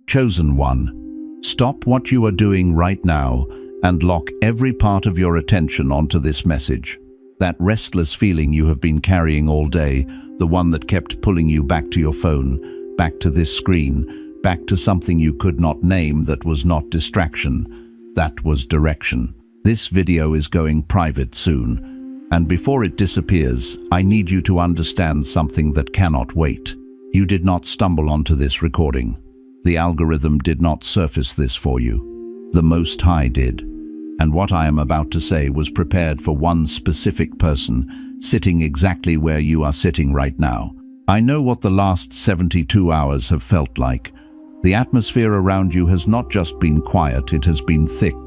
Chosen one, stop what you are doing right now and lock every part of your attention onto this message. That restless feeling you have been carrying all day, the one that kept pulling you back to your phone, back to this screen, back to something you could not name that was not distraction, that was direction. This video is going private soon, and before it disappears, I need you to understand something that cannot wait. You did not stumble onto this recording. The algorithm did not surface this for you. The Most High did. And what I am about to say was prepared for one specific person, sitting exactly where you are sitting right now. I know what the last 72 hours have felt like. The atmosphere around you has not just been quiet, it has been thick,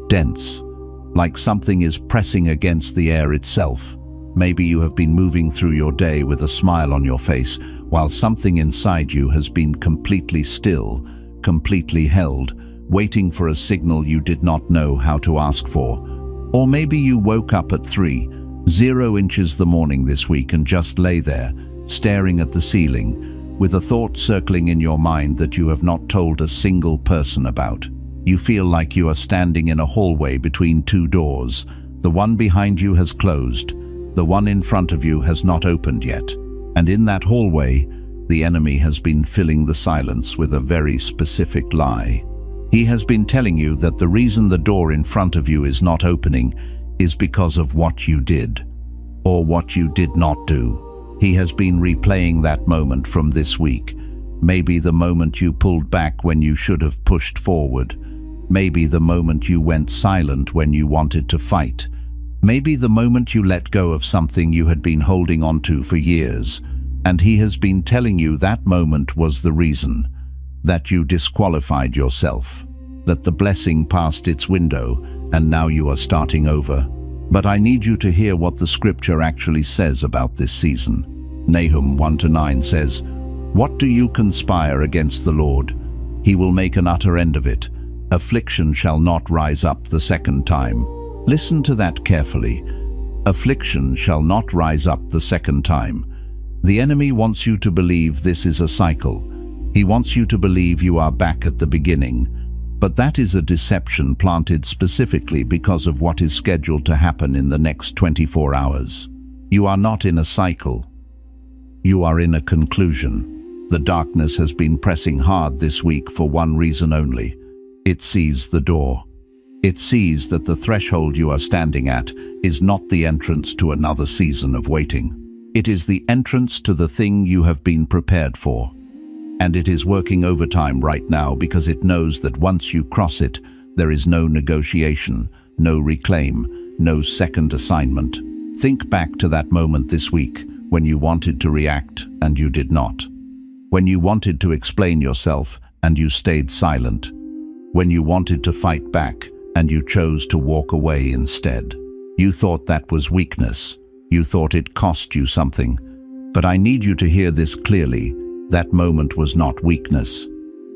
dense, like something is pressing against the air itself. Maybe you have been moving through your day with a smile on your face, while something inside you has been completely still, completely held, waiting for a signal you did not know how to ask for. Or maybe you woke up at 3:00 inches the morning this week and just lay there, staring at the ceiling, with a thought circling in your mind that you have not told a single person about. You feel like you are standing in a hallway between two doors. The one behind you has closed. The one in front of you has not opened yet. And in that hallway, the enemy has been filling the silence with a very specific lie. He has been telling you that the reason the door in front of you is not opening is because of what you did, or what you did not do. He has been replaying that moment from this week. Maybe the moment you pulled back when you should have pushed forward. Maybe the moment you went silent when you wanted to fight. Maybe the moment you let go of something you had been holding on to for years. And he has been telling you that moment was the reason. That you disqualified yourself. That the blessing passed its window and now you are starting over. But I need you to hear what the scripture actually says about this season. Nahum 1-9 says, "What do you conspire against the Lord? He will make an utter end of it. Affliction shall not rise up the second time." Listen to that carefully. Affliction shall not rise up the second time. The enemy wants you to believe this is a cycle. He wants you to believe you are back at the beginning. But that is a deception planted specifically because of what is scheduled to happen in the next 24 hours. You are not in a cycle. You are in a conclusion. The darkness has been pressing hard this week for one reason only. It sees the door. It sees that the threshold you are standing at is not the entrance to another season of waiting. It is the entrance to the thing you have been prepared for. And it is working overtime right now because it knows that once you cross it, there is no negotiation, no reclaim, no second assignment. Think back to that moment this week when you wanted to react and you did not. When you wanted to explain yourself and you stayed silent. When you wanted to fight back and you chose to walk away instead. You thought that was weakness. You thought it cost you something. But I need you to hear this clearly. That moment was not weakness.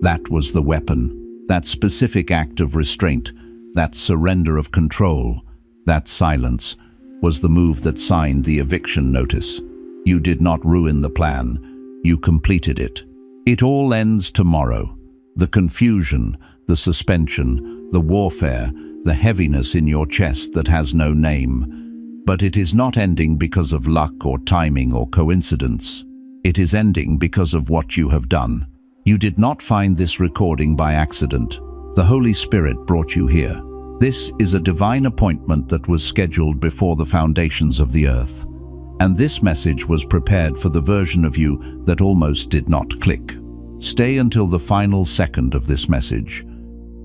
That was the weapon. That specific act of restraint, that surrender of control, that silence, was the move that signed the eviction notice. You did not ruin the plan. You completed it. It all ends tomorrow. The confusion, the suspension, the warfare, the heaviness in your chest that has no name. But it is not ending because of luck or timing or coincidence. It is ending because of what you have done. You did not find this recording by accident. The Holy Spirit brought you here. This is a divine appointment that was scheduled before the foundations of the earth. And this message was prepared for the version of you that almost did not click. Stay until the final second of this message.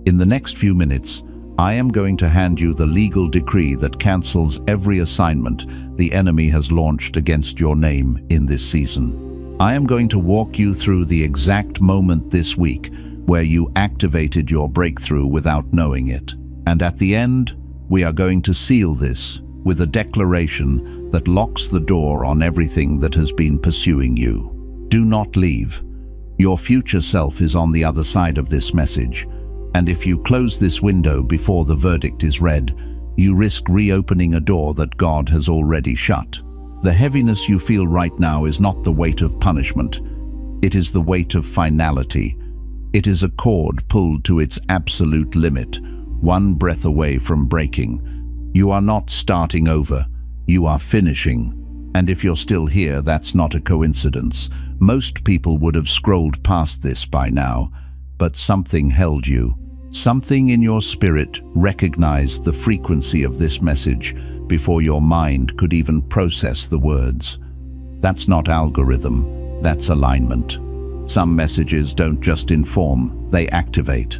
In the next few minutes, I am going to hand you the legal decree that cancels every assignment the enemy has launched against your name in this season. I am going to walk you through the exact moment this week where you activated your breakthrough without knowing it. And at the end, we are going to seal this with a declaration that locks the door on everything that has been pursuing you. Do not leave. Your future self is on the other side of this message. And if you close this window before the verdict is read, you risk reopening a door that God has already shut. The heaviness you feel right now is not the weight of punishment. It is the weight of finality. It is a cord pulled to its absolute limit, one breath away from breaking. You are not starting over, you are finishing. And if you're still here, that's not a coincidence. Most people would have scrolled past this by now, but something held you. Something in your spirit recognized the frequency of this message before your mind could even process the words. That's not algorithm, that's alignment. Some messages don't just inform, they activate.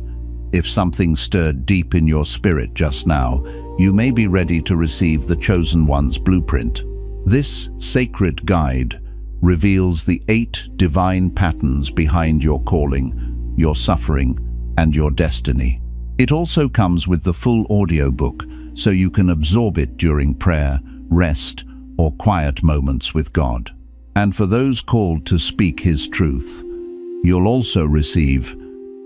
If something stirred deep in your spirit just now, you may be ready to receive the Chosen One's blueprint. This sacred guide reveals the 8 divine patterns behind your calling, your suffering, and your destiny. It also comes with the full audiobook, so you can absorb it during prayer, rest, or quiet moments with God. And for those called to speak His truth, you'll also receive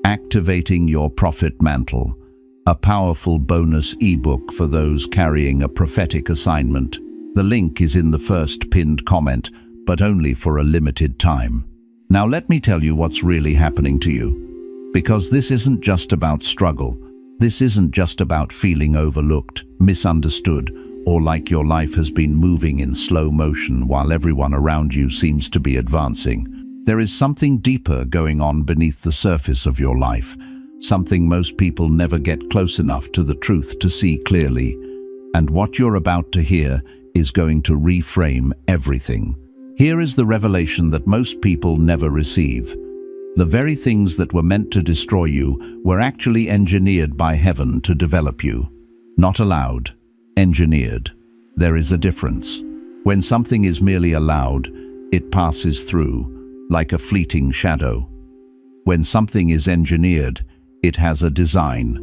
Activating Your Prophet Mantle, a powerful bonus ebook for those carrying a prophetic assignment. The link is in the first pinned comment, but only for a limited time. Now let me tell you what's really happening to you. Because this isn't just about struggle. This isn't just about feeling overlooked, misunderstood, or like your life has been moving in slow motion while everyone around you seems to be advancing. There is something deeper going on beneath the surface of your life, something most people never get close enough to the truth to see clearly. And what you're about to hear is going to reframe everything. Here is the revelation that most people never receive. The very things that were meant to destroy you were actually engineered by heaven to develop you. Not allowed, engineered. There is a difference. When something is merely allowed, it passes through, like a fleeting shadow. When something is engineered, it has a design,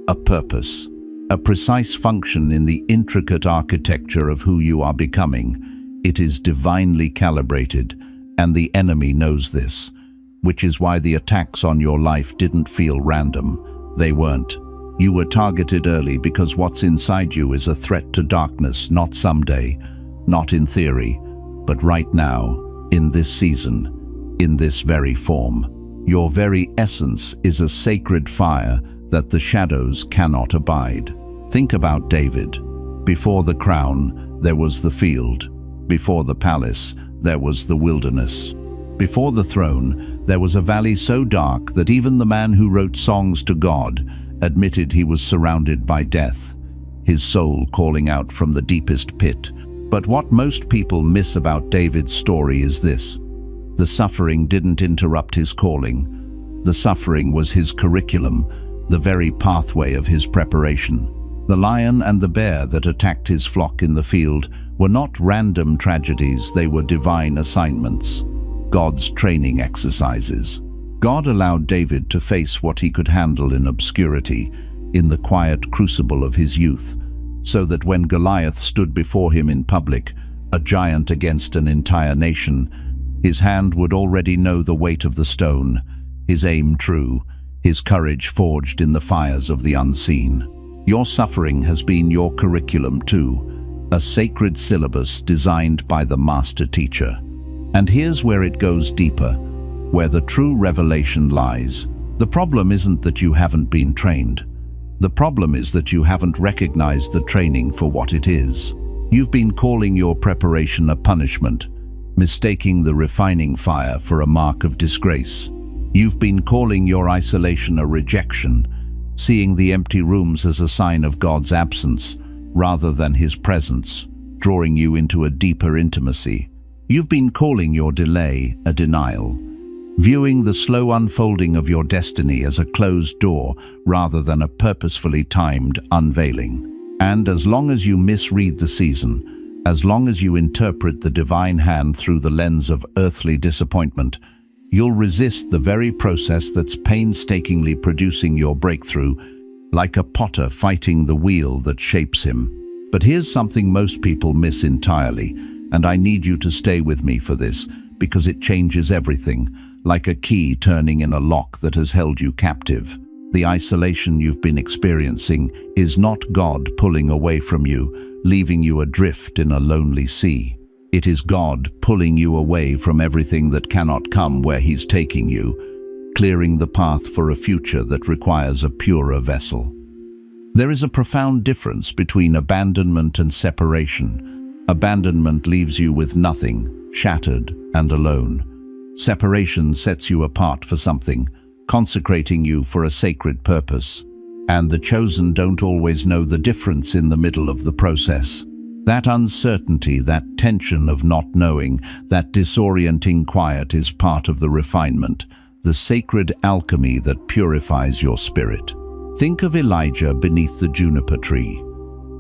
a purpose, a precise function in the intricate architecture of who you are becoming. It is divinely calibrated, and the enemy knows this, which is why the attacks on your life didn't feel random. They weren't. You were targeted early because what's inside you is a threat to darkness, not someday, not in theory, but right now, in this season, in this very form. Your very essence is a sacred fire that the shadows cannot abide. Think about David. Before the crown, there was the field. Before the palace, there was the wilderness. Before the throne, there was a valley so dark that even the man who wrote songs to God admitted he was surrounded by death, his soul calling out from the deepest pit. But what most people miss about David's story is this. The suffering didn't interrupt his calling. The suffering was his curriculum, the very pathway of his preparation. The lion and the bear that attacked his flock in the field were not random tragedies, they were divine assignments, God's training exercises. God allowed David to face what he could handle in obscurity, in the quiet crucible of his youth, so that when Goliath stood before him in public, a giant against an entire nation, his hand would already know the weight of the stone, his aim true, his courage forged in the fires of the unseen. Your suffering has been your curriculum too, a sacred syllabus designed by the master teacher. And here's where it goes deeper, where the true revelation lies. The problem isn't that you haven't been trained. The problem is that you haven't recognized the training for what it is. You've been calling your preparation a punishment, mistaking the refining fire for a mark of disgrace. You've been calling your isolation a rejection, seeing the empty rooms as a sign of God's absence rather than His presence, drawing you into a deeper intimacy. You've been calling your delay a denial, viewing the slow unfolding of your destiny as a closed door rather than a purposefully timed unveiling. And as long as you misread the season, as long as you interpret the divine hand through the lens of earthly disappointment, you'll resist the very process that's painstakingly producing your breakthrough, like a potter fighting the wheel that shapes him. But here's something most people miss entirely, and I need you to stay with me for this, because it changes everything, like a key turning in a lock that has held you captive. The isolation you've been experiencing is not God pulling away from you, leaving you adrift in a lonely sea. It is God pulling you away from everything that cannot come where He's taking you, clearing the path for a future that requires a purer vessel. There is a profound difference between abandonment and separation. Abandonment leaves you with nothing, shattered and alone. Separation sets you apart for something, consecrating you for a sacred purpose. And the chosen don't always know the difference in the middle of the process. That uncertainty, that tension of not knowing, that disorienting quiet is part of the refinement, the sacred alchemy that purifies your spirit. Think of Elijah beneath the juniper tree.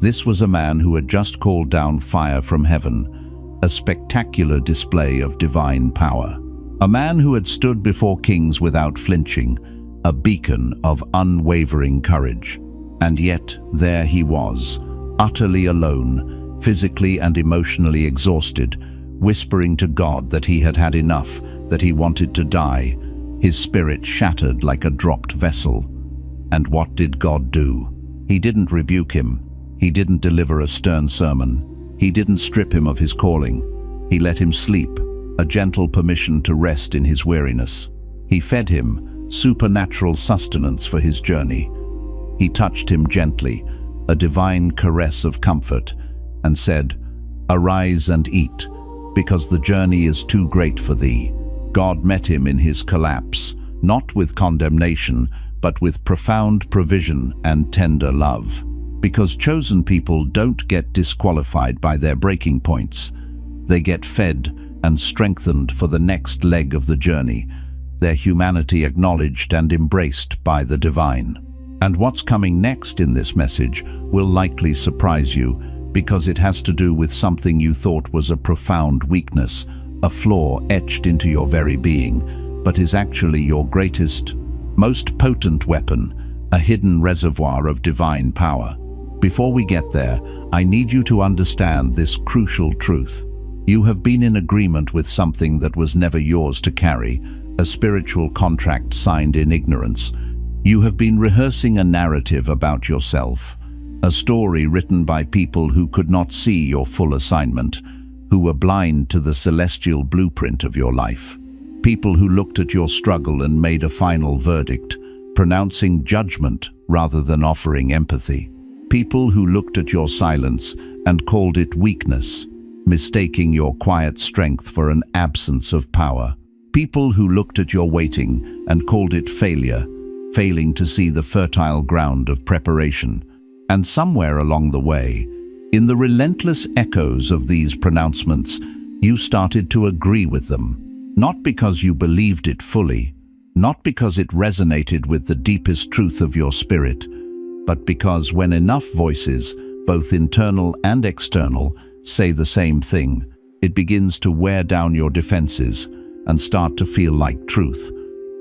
This was a man who had just called down fire from heaven, a spectacular display of divine power. A man who had stood before kings without flinching, a beacon of unwavering courage. And yet there he was, utterly alone, physically and emotionally exhausted, whispering to God that he had had enough, that he wanted to die, his spirit shattered like a dropped vessel. And what did God do? He didn't rebuke him. He didn't deliver a stern sermon. He didn't strip him of his calling. He let him sleep, a gentle permission to rest in his weariness. He fed him supernatural sustenance for his journey. He touched him gently, a divine caress of comfort, and said, "Arise and eat, because the journey is too great for thee." God met him in his collapse, not with condemnation, but with profound provision and tender love. Because chosen people don't get disqualified by their breaking points. They get fed and strengthened for the next leg of the journey, their humanity acknowledged and embraced by the divine. And what's coming next in this message will likely surprise you, because it has to do with something you thought was a profound weakness, a flaw etched into your very being, but is actually your greatest, most potent weapon, a hidden reservoir of divine power. Before we get there, I need you to understand this crucial truth. You have been in agreement with something that was never yours to carry, a spiritual contract signed in ignorance. You have been rehearsing a narrative about yourself, a story written by people who could not see your full assignment, who were blind to the celestial blueprint of your life. People who looked at your struggle and made a final verdict, pronouncing judgment rather than offering empathy. People who looked at your silence and called it weakness, mistaking your quiet strength for an absence of power. People who looked at your waiting and called it failure, failing to see the fertile ground of preparation. And somewhere along the way, in the relentless echoes of these pronouncements, you started to agree with them. Not because you believed it fully, not because it resonated with the deepest truth of your spirit, but because when enough voices, both internal and external, say the same thing, it begins to wear down your defenses and start to feel like truth,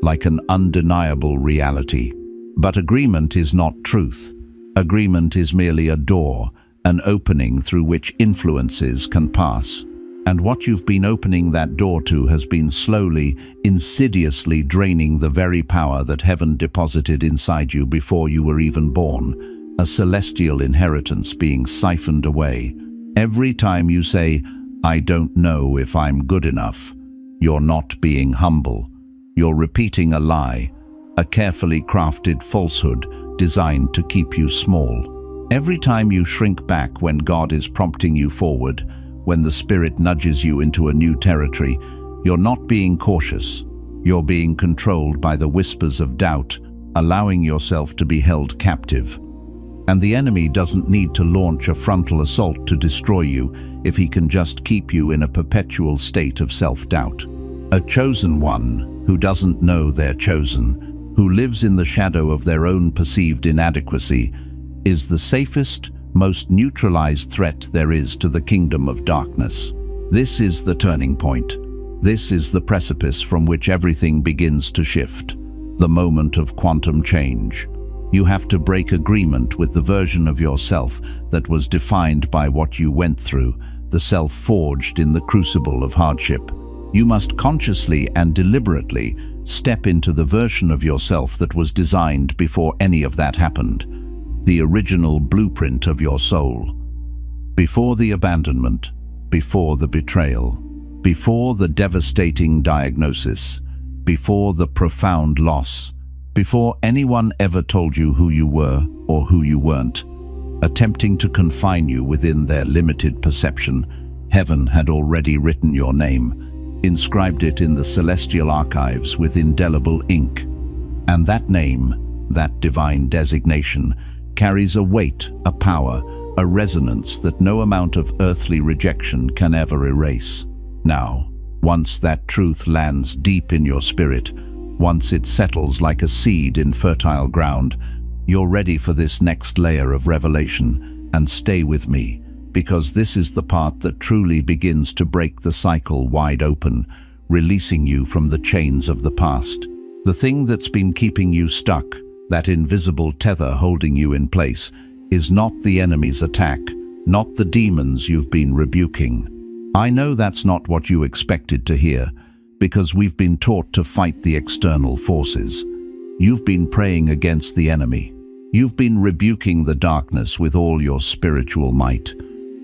like an undeniable reality. But agreement is not truth. Agreement is merely a door, an opening through which influences can pass. And what you've been opening that door to has been slowly, insidiously draining the very power that heaven deposited inside you before you were even born, a celestial inheritance being siphoned away. Every time you say, "I don't know if I'm good enough," you're not being humble. You're repeating a lie, a carefully crafted falsehood designed to keep you small. Every time you shrink back when God is prompting you forward, when the Spirit nudges you into a new territory, you're not being cautious. You're being controlled by the whispers of doubt, allowing yourself to be held captive. And the enemy doesn't need to launch a frontal assault to destroy you if he can just keep you in a perpetual state of self-doubt. A chosen one who doesn't know they're chosen, who lives in the shadow of their own perceived inadequacy, is the safest, most neutralized threat there is to the kingdom of darkness. This is the turning point. This is the precipice from which everything begins to shift, the moment of quantum change. You have to break agreement with the version of yourself that was defined by what you went through, the self forged in the crucible of hardship. You must consciously and deliberately step into the version of yourself that was designed before any of that happened, the original blueprint of your soul. Before the abandonment, before the betrayal, before the devastating diagnosis, before the profound loss, before anyone ever told you who you were or who you weren't, attempting to confine you within their limited perception. Heaven had already written your name, inscribed it in the celestial archives with indelible ink. And that name, that divine designation, carries a weight, a power, a resonance that no amount of earthly rejection can ever erase. Now, once that truth lands deep in your spirit, once it settles like a seed in fertile ground, you're ready for this next layer of revelation. And stay with me, because this is the part that truly begins to break the cycle wide open, releasing you from the chains of the past. The thing that's been keeping you stuck, that invisible tether holding you in place, is not the enemy's attack, not the demons you've been rebuking. I know that's not what you expected to hear, because we've been taught to fight the external forces. You've been praying against the enemy. You've been rebuking the darkness with all your spiritual might.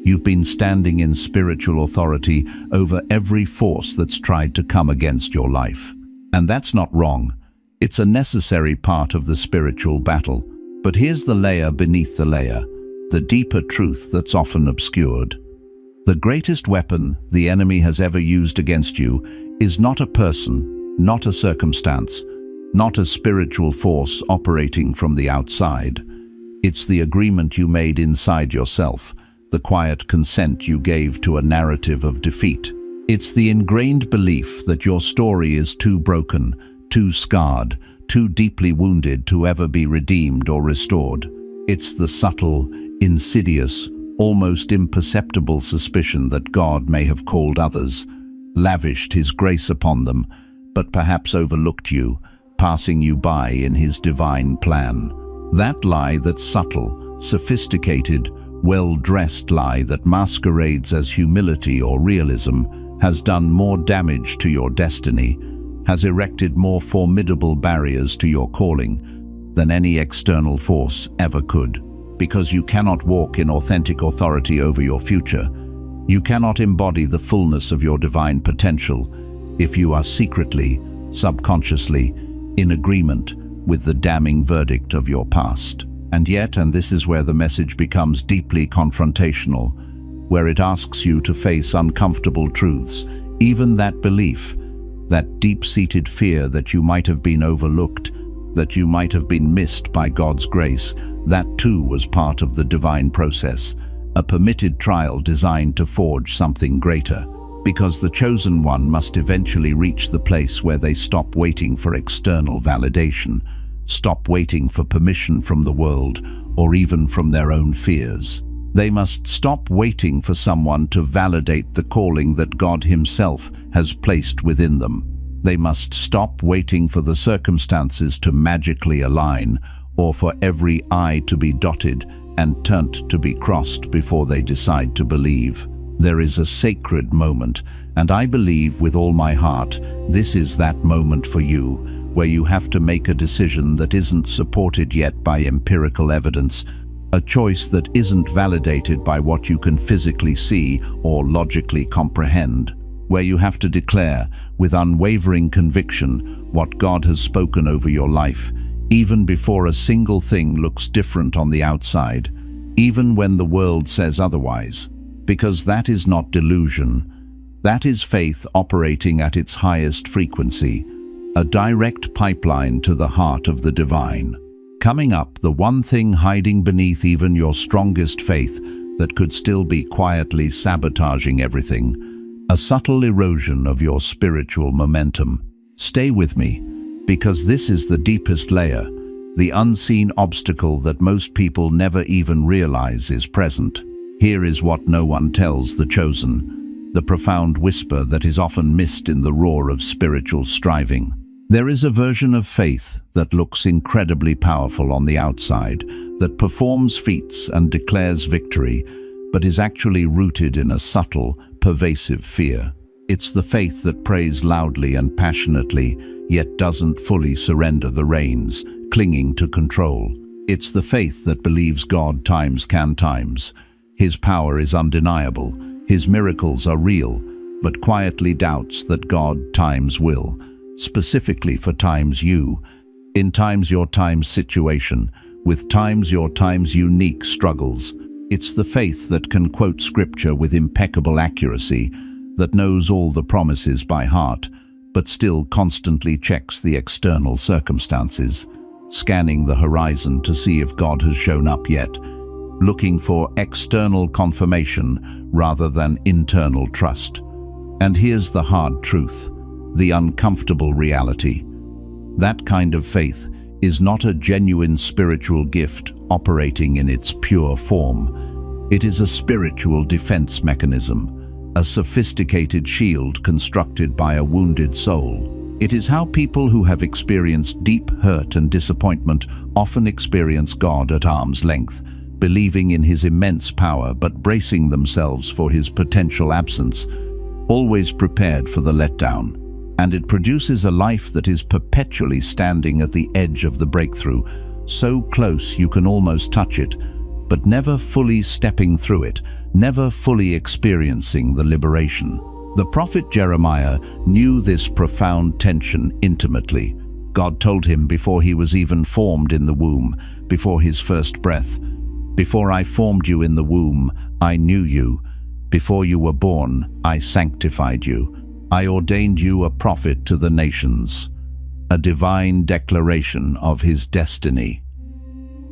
You've been standing in spiritual authority over every force that's tried to come against your life. And that's not wrong. It's a necessary part of the spiritual battle. But here's the layer beneath the layer, the deeper truth that's often obscured. The greatest weapon the enemy has ever used against you is not a person, not a circumstance, not a spiritual force operating from the outside. It's the agreement you made inside yourself, the quiet consent you gave to a narrative of defeat. It's the ingrained belief that your story is too broken, too scarred, too deeply wounded to ever be redeemed or restored. It's the subtle, insidious, almost imperceptible suspicion that God may have called others, lavished His grace upon them, but perhaps overlooked you, passing you by in His divine plan. That lie that's subtle, sophisticated, well-dressed lie that masquerades as humility or realism has done more damage to your destiny, has erected more formidable barriers to your calling than any external force ever could. Because you cannot walk in authentic authority over your future, you cannot embody the fullness of your divine potential if you are secretly, subconsciously, in agreement with the damning verdict of your past. And yet, and this is where the message becomes deeply confrontational, where it asks you to face uncomfortable truths, even that belief, that deep-seated fear that you might have been overlooked, that you might have been missed by God's grace, that too was part of the divine process, a permitted trial designed to forge something greater. Because the chosen one must eventually reach the place where they stop waiting for external validation, stop waiting for permission from the world or even from their own fears. They must stop waiting for someone to validate the calling that God Himself has placed within them. They must stop waiting for the circumstances to magically align or for every I to be dotted and turned to be crossed before they decide to believe. There is a sacred moment, and I believe with all my heart this is that moment for you, where you have to make a decision that isn't supported yet by empirical evidence, a choice that isn't validated by what you can physically see or logically comprehend, where you have to declare with unwavering conviction what God has spoken over your life, even before a single thing looks different on the outside, even when the world says otherwise. Because that is not delusion. That is faith operating at its highest frequency, a direct pipeline to the heart of the divine. Coming up, the one thing hiding beneath even your strongest faith that could still be quietly sabotaging everything, a subtle erosion of your spiritual momentum. Stay with me, because this is the deepest layer, the unseen obstacle that most people never even realize is present. Here is what no one tells the chosen, the profound whisper that is often missed in the roar of spiritual striving. There is a version of faith that looks incredibly powerful on the outside, that performs feats and declares victory, but is actually rooted in a subtle, pervasive fear. It's the faith that prays loudly and passionately, yet doesn't fully surrender the reins, clinging to control. It's the faith that believes God times can times. His power is undeniable, His miracles are real, but quietly doubts that God times will. specifically for times you, in times your times situation, with times your times unique struggles. It's the faith that can quote scripture with impeccable accuracy, that knows all the promises by heart, but still constantly checks the external circumstances, scanning the horizon to see if God has shown up yet, looking for external confirmation rather than internal trust. And here's the hard truth, the uncomfortable reality. That kind of faith is not a genuine spiritual gift operating in its pure form. It is a spiritual defense mechanism, a sophisticated shield constructed by a wounded soul. It is how people who have experienced deep hurt and disappointment often experience God at arm's length, believing in his immense power but bracing themselves for his potential absence, always prepared for the letdown. And it produces a life that is perpetually standing at the edge of the breakthrough, so close you can almost touch it, but never fully stepping through it, never fully experiencing the liberation. The prophet Jeremiah knew this profound tension intimately. God told him before he was even formed in the womb, before his first breath, "Before I formed you in the womb, I knew you. Before you were born, I sanctified you. I ordained you a prophet to the nations," a divine declaration of his destiny.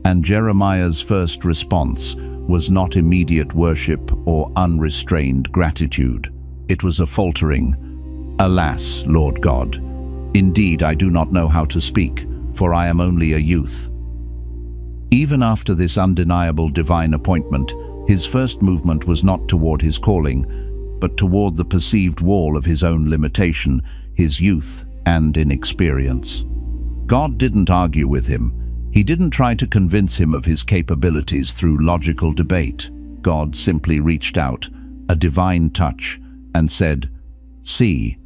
And Jeremiah's first response was not immediate worship or unrestrained gratitude. It was a faltering, "Alas, Lord God, indeed I do not know how to speak, for I am only a youth." Even after this undeniable divine appointment, his first movement was not toward his calling, but toward the perceived wall of his own limitation, his youth and inexperience. God didn't argue with him. He didn't try to convince him of his capabilities through logical debate. God simply reached out, a divine touch, and said, "See,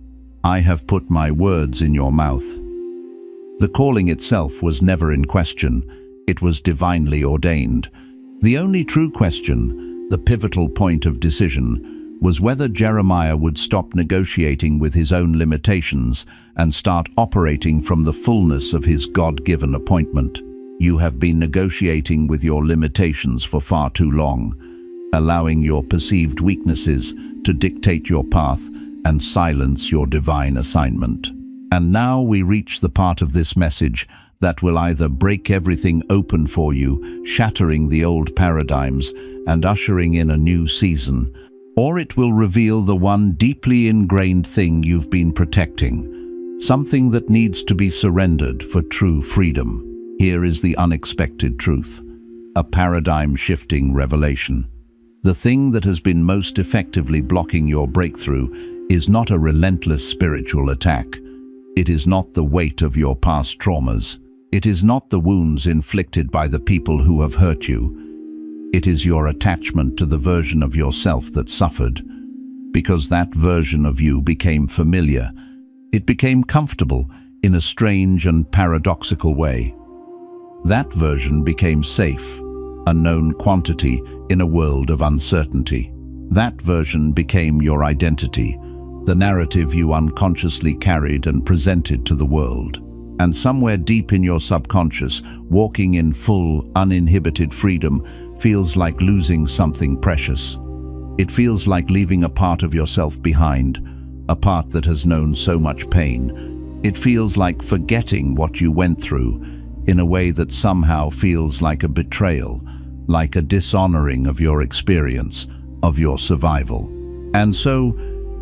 I have put my words in your mouth." The calling itself was never in question. It was divinely ordained. The only true question, the pivotal point of decision, was whether Jeremiah would stop negotiating with his own limitations and start operating from the fullness of his God-given appointment. You have been negotiating with your limitations for far too long, allowing your perceived weaknesses to dictate your path and silence your divine assignment. And now we reach the part of this message that will either break everything open for you, shattering the old paradigms and ushering in a new season, or it will reveal the one deeply ingrained thing you've been protecting, something that needs to be surrendered for true freedom. Here is the unexpected truth, a paradigm-shifting revelation. The thing that has been most effectively blocking your breakthrough is not a relentless spiritual attack. It is not the weight of your past traumas. It is not the wounds inflicted by the people who have hurt you. It is your attachment to the version of yourself that suffered, because that version of you became familiar. It became comfortable in a strange and paradoxical way. That version became safe, a known quantity in a world of uncertainty. That version became your identity, the narrative you unconsciously carried and presented to the world. And somewhere deep in your subconscious, walking in full, uninhibited freedom feels like losing something precious. It feels like leaving a part of yourself behind, a part that has known so much pain. It feels like forgetting what you went through in a way that somehow feels like a betrayal, like a dishonoring of your experience, of your survival. And so,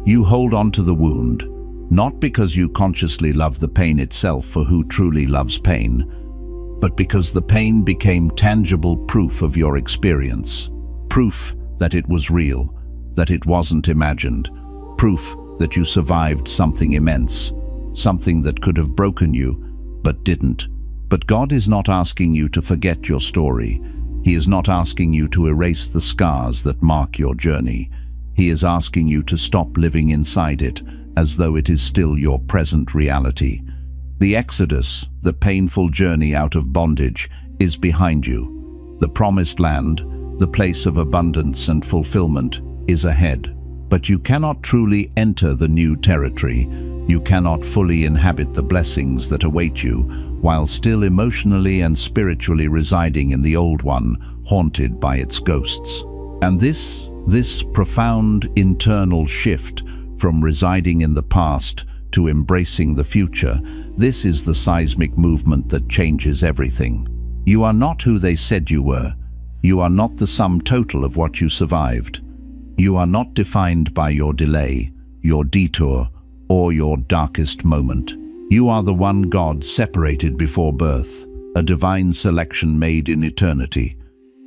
you hold on to the wound, not because you consciously love the pain itself, for who truly loves pain, but because the pain became tangible proof of your experience, proof that it was real, that it wasn't imagined, proof that you survived something immense, something that could have broken you, but didn't. But God is not asking you to forget your story. He is not asking you to erase the scars that mark your journey. He is asking you to stop living inside it as though it is still your present reality. The exodus, the painful journey out of bondage, is behind you. The promised land, the place of abundance and fulfillment, is ahead. But you cannot truly enter the new territory. You cannot fully inhabit the blessings that await you, while still emotionally and spiritually residing in the old one, haunted by its ghosts. And this profound internal shift from residing in the past to embracing the future, this is the seismic movement that changes everything. You are not who they said you were. You are not the sum total of what you survived. You are not defined by your delay, your detour, or your darkest moment. You are the one God separated before birth, a divine selection made in eternity.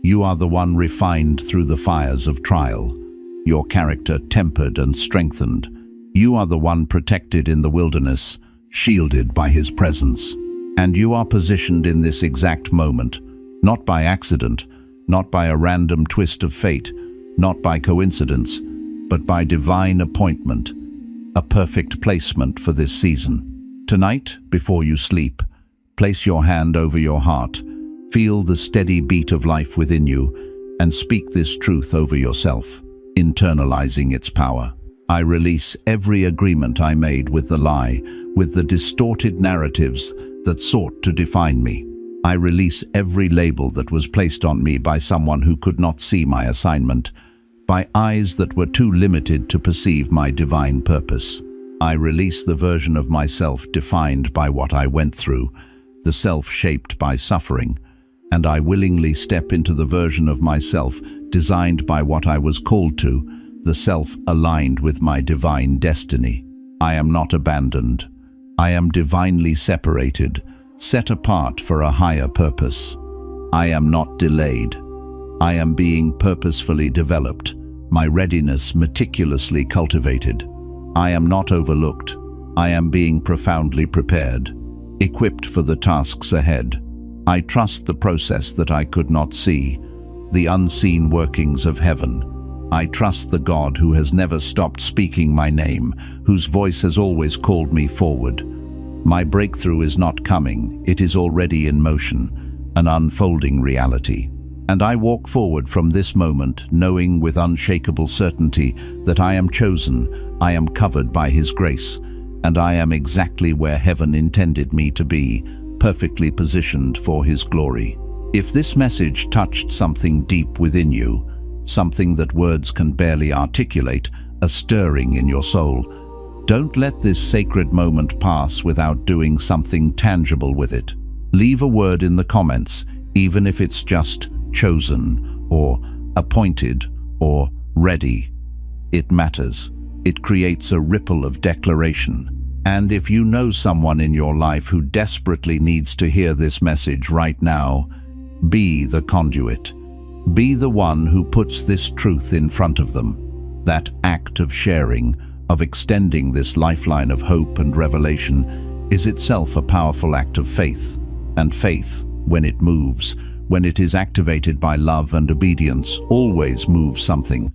You are the one refined through the fires of trial, your character tempered and strengthened. You are the one protected in the wilderness, shielded by His presence. And you are positioned in this exact moment, not by accident, not by a random twist of fate, not by coincidence, but by divine appointment, a perfect placement for this season. Tonight, before you sleep, place your hand over your heart, feel the steady beat of life within you, and speak this truth over yourself, internalizing its power. I release every agreement I made with the lie, with the distorted narratives that sought to define me. I release every label that was placed on me by someone who could not see my assignment, by eyes that were too limited to perceive my divine purpose. I release the version of myself defined by what I went through, the self shaped by suffering, and I willingly step into the version of myself designed by what I was called to, the self aligned with my divine destiny. I am not abandoned. I am divinely separated, set apart for a higher purpose. I am not delayed. I am being purposefully developed, my readiness meticulously cultivated. I am not overlooked. I am being profoundly prepared, equipped for the tasks ahead. I trust the process that I could not see, the unseen workings of heaven. I trust the God who has never stopped speaking my name, whose voice has always called me forward. My breakthrough is not coming, it is already in motion, an unfolding reality. And I walk forward from this moment, knowing with unshakable certainty that I am chosen, I am covered by His grace, and I am exactly where heaven intended me to be, perfectly positioned for His glory. If this message touched something deep within you, something that words can barely articulate, a stirring in your soul, don't let this sacred moment pass without doing something tangible with it. Leave a word in the comments, even if it's just chosen, or appointed, or ready. It matters. It creates a ripple of declaration. And if you know someone in your life who desperately needs to hear this message right now, be the conduit. Be the one who puts this truth in front of them. That act of sharing, of extending this lifeline of hope and revelation, is itself a powerful act of faith. And faith, when it moves, when it is activated by love and obedience, always moves something.